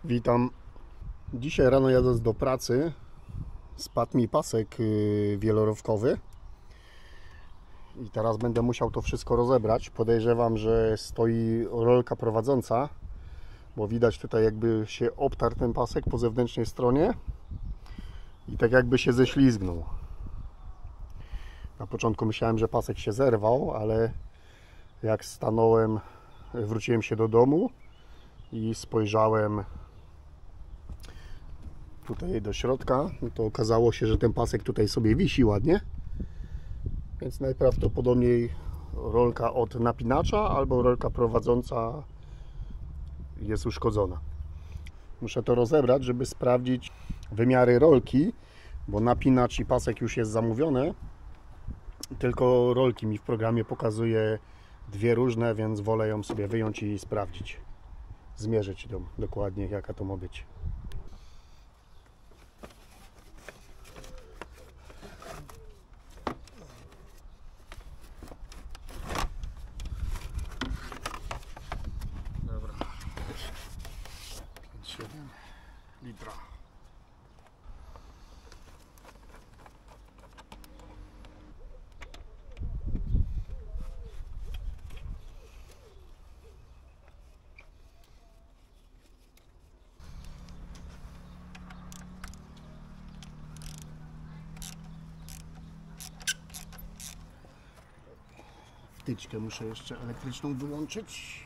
Witam. Dzisiaj rano jadąc do pracy spadł mi pasek wielorowkowy i teraz będę musiał to wszystko rozebrać. Podejrzewam, że stoi rolka prowadząca, bo widać tutaj jakby się obtarł ten pasek po zewnętrznej stronie i tak jakby się ześlizgnął. Na początku myślałem, że pasek się zerwał, ale jak stanąłem, wróciłem się do domu i spojrzałem tutaj do środka, to okazało się, że ten pasek tutaj sobie wisi ładnie, więc najprawdopodobniej rolka od napinacza albo rolka prowadząca jest uszkodzona. Muszę to rozebrać, żeby sprawdzić wymiary rolki, bo napinacz i pasek już jest zamówione, tylko rolki mi w programie pokazuje dwie różne, więc wolę ją sobie wyjąć i sprawdzić, zmierzyć ją dokładnie, jaka to ma być. Dobra, 5,7 litra. Wtyczkę muszę jeszcze elektryczną wyłączyć.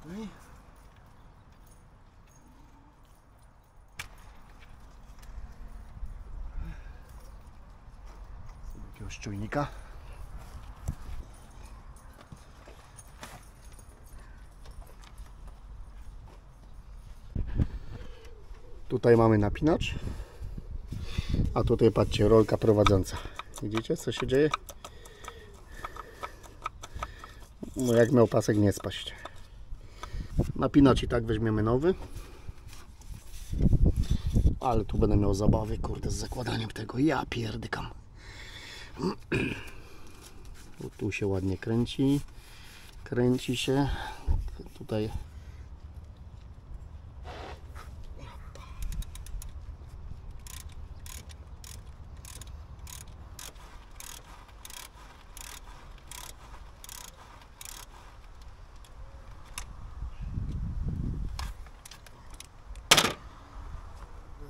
Okay. Jakiegoś czujnika. Tutaj mamy napinacz, a tutaj patrzcie, rolka prowadząca. Widzicie, co się dzieje? No jak miał pasek nie spaść. Napinacz i tak weźmiemy nowy. Ale tu będę miał zabawy, kurde, z zakładaniem tego. Ja pierdykam. Tu się ładnie kręci. Kręci się. Tutaj.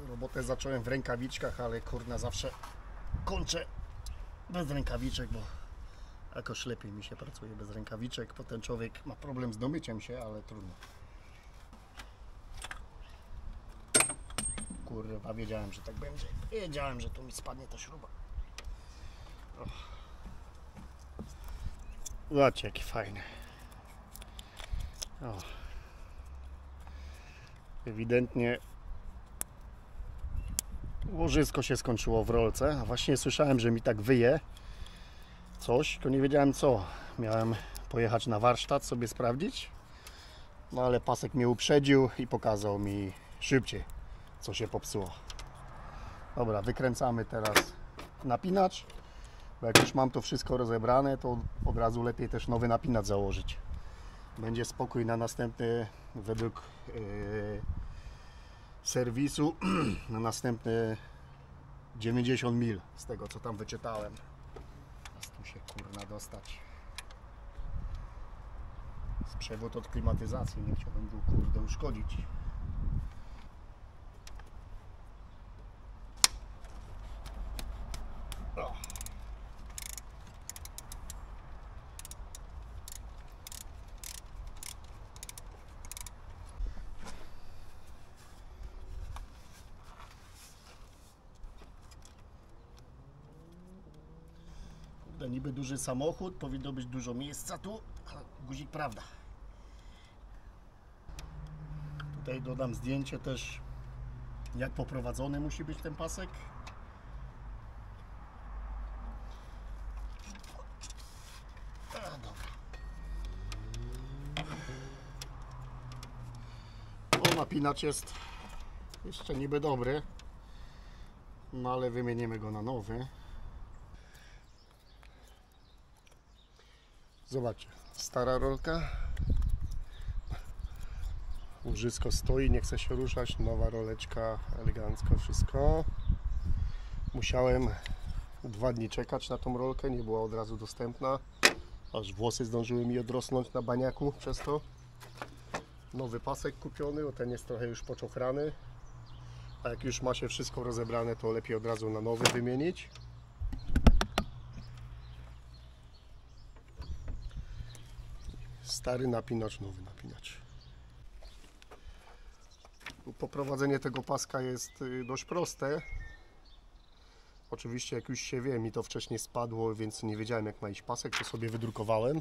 Robotę zacząłem w rękawiczkach, ale kurna zawsze kończę bez rękawiczek, bo jakoś lepiej mi się pracuje bez rękawiczek. Potem człowiek ma problem z domyciem się, ale trudno. Kurwa, wiedziałem, że tak będzie. Wiedziałem, że tu mi spadnie ta śruba. Zobaczcie, jaki fajny. O. Ewidentnie łożysko się skończyło w rolce, a właśnie słyszałem, że mi tak wyje coś, tylko nie wiedziałem co. Miałem pojechać na warsztat sobie sprawdzić, no ale pasek mnie uprzedził i pokazał mi szybciej, co się popsuło. Dobra, wykręcamy teraz napinacz, bo jak już mam to wszystko rozebrane, to od razu lepiej też nowy napinacz założyć. Będzie spokój na następny, według serwisu, na następne 90 mil z tego, co tam wyczytałem. Teraz tu się kurna dostać. Z przewód od klimatyzacji, nie chciałbym go kurde uszkodzić. O. Niby duży samochód, powinno być dużo miejsca tu, a guzik prawda. Tutaj dodam zdjęcie też, jak poprowadzony musi być ten pasek. A, dobra. O, napinacz jest jeszcze niby dobry, no ale wymienimy go na nowy. Zobaczcie, stara rolka, Łożysko stoi, nie chce się ruszać. Nowa roleczka, elegancko wszystko. Musiałem 2 dni czekać na tą rolkę, nie była od razu dostępna. Aż włosy zdążyły mi odrosnąć na baniaku przez to. Nowy pasek kupiony, bo ten jest trochę już poczochrany. A jak już ma się wszystko rozebrane, to lepiej od razu na nowy wymienić. Stary napinacz, nowy napinacz. Poprowadzenie tego paska jest dość proste. Oczywiście jak już się wie, mi to wcześniej spadło, więc nie wiedziałem jak ma iść pasek, to sobie wydrukowałem.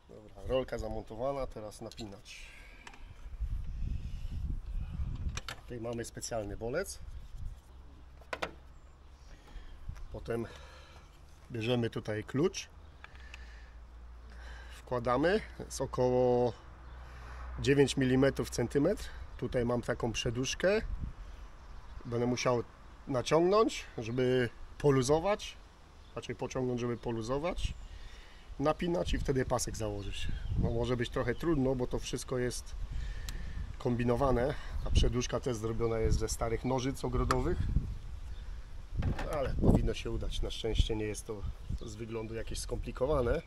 Dobra, rolka zamontowana, teraz napinacz. Tutaj mamy specjalny bolec. Potem bierzemy tutaj klucz. Wkładamy, jest około 9 mm cm. Tutaj mam taką przeduszkę. Będę musiał naciągnąć, żeby poluzować. Raczej pociągnąć, żeby poluzować. Napinać i wtedy pasek założyć. No, może być trochę trudno, bo to wszystko jest kombinowane. Ta przeduszka też zrobiona jest ze starych nożyc ogrodowych. Ale powinno się udać. Na szczęście nie jest to z wyglądu jakieś skomplikowane.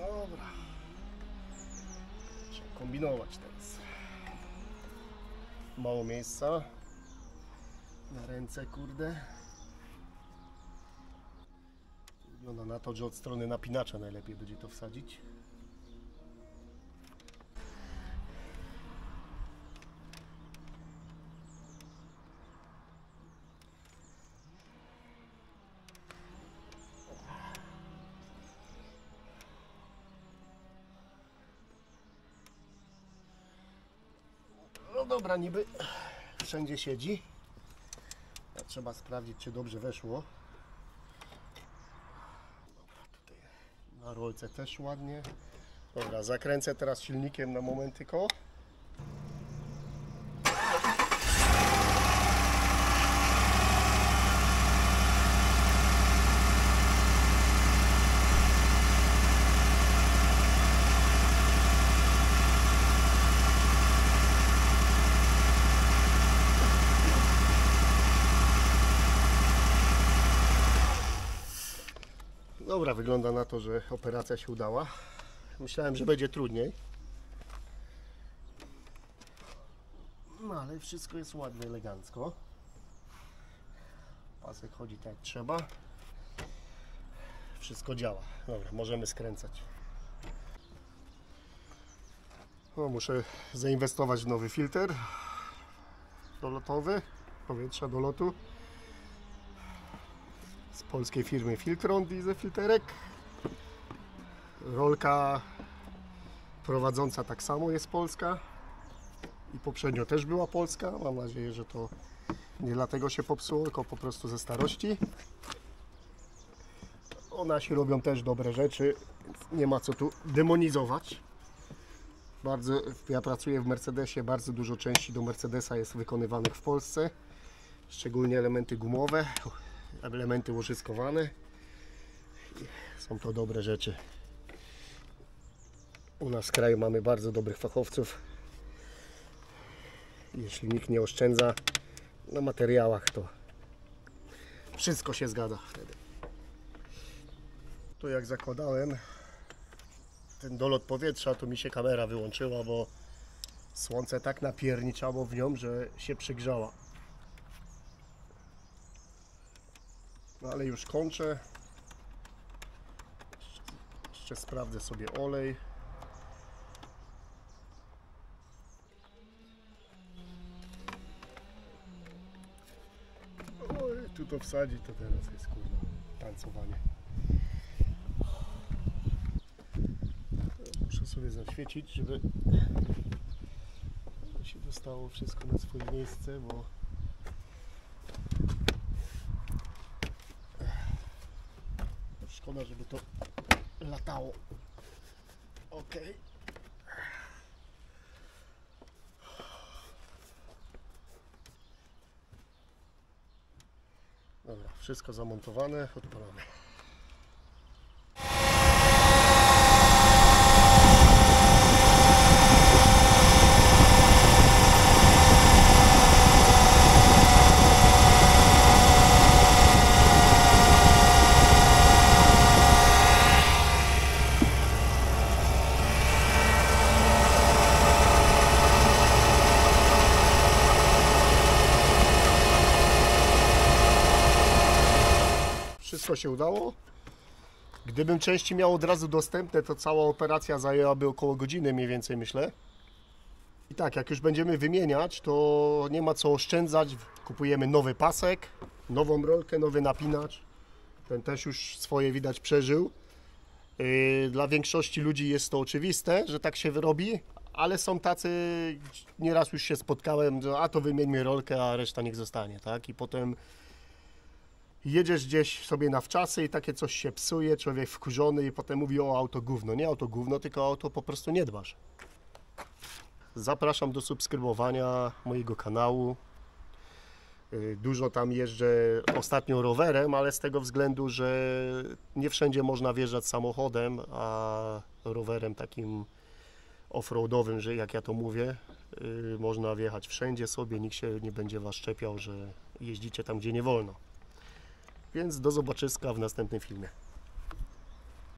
Dobra. Trzeba kombinować teraz. Mało miejsca na ręce, kurde. Wygląda na to, że od strony napinacza najlepiej będzie to wsadzić. No dobra, niby wszędzie siedzi. Trzeba sprawdzić, czy dobrze weszło. Dobra, tutaj na rolce też ładnie. Dobra, zakręcę teraz silnikiem na moment tylko. Dobra, wygląda na to, że operacja się udała. Myślałem, że będzie trudniej. No ale wszystko jest ładnie, elegancko. Pasek chodzi tak jak trzeba. Wszystko działa. Dobra, możemy skręcać. No, muszę zainwestować w nowy filtr dolotowy, powietrza do lotu. Z polskiej firmy Filtron Diesel filterek. Rolka prowadząca tak samo jest polska i poprzednio też była polska. Mam nadzieję, że to nie dlatego się popsuło, tylko po prostu ze starości. Nasi robią też dobre rzeczy, więc nie ma co tu demonizować. Ja pracuję w Mercedesie, bardzo dużo części do Mercedesa jest wykonywanych w Polsce, szczególnie elementy gumowe, elementy łożyskowane. Są to dobre rzeczy. U nas w kraju mamy bardzo dobrych fachowców. Jeśli nikt nie oszczędza na materiałach, to wszystko się zgadza wtedy. Tu jak zakładałem ten dolot powietrza, to mi się kamera wyłączyła, bo słońce tak napierniczało w nią, że się przygrzała. No ale już kończę. Jeszcze sprawdzę sobie olej. tu to wsadzi, to teraz jest kurwa tańcowanie. Muszę sobie zaświecić, żeby się dostało wszystko na swoje miejsce, bo szkoda, żeby to latało. Ok. Dobra, wszystko zamontowane, odpalamy. Wszystko się udało. Gdybym części miał od razu dostępne, to cała operacja zajęłaby około godziny mniej więcej, myślę. I tak, jak już będziemy wymieniać, to nie ma co oszczędzać. Kupujemy nowy pasek, nową rolkę, nowy napinacz. Ten też już swoje widać przeżył. Dla większości ludzi jest to oczywiste, że tak się wyrobi, ale są tacy, nieraz już się spotkałem, że a to wymieńmy rolkę, a reszta niech zostanie, tak? I potem jedziesz gdzieś sobie na wczasy i takie coś się psuje, człowiek wkurzony i potem mówi o auto gówno. Nie auto gówno, tylko o auto po prostu nie dbasz. Zapraszam do subskrybowania mojego kanału. Dużo tam jeżdżę ostatnio rowerem, ale z tego względu, że nie wszędzie można wjeżdżać samochodem, a rowerem takim offroadowym, że jak ja to mówię, można wjechać wszędzie sobie, nikt się nie będzie was czepiał, że jeździcie tam, gdzie nie wolno. Więc do zobaczyska w następnym filmie.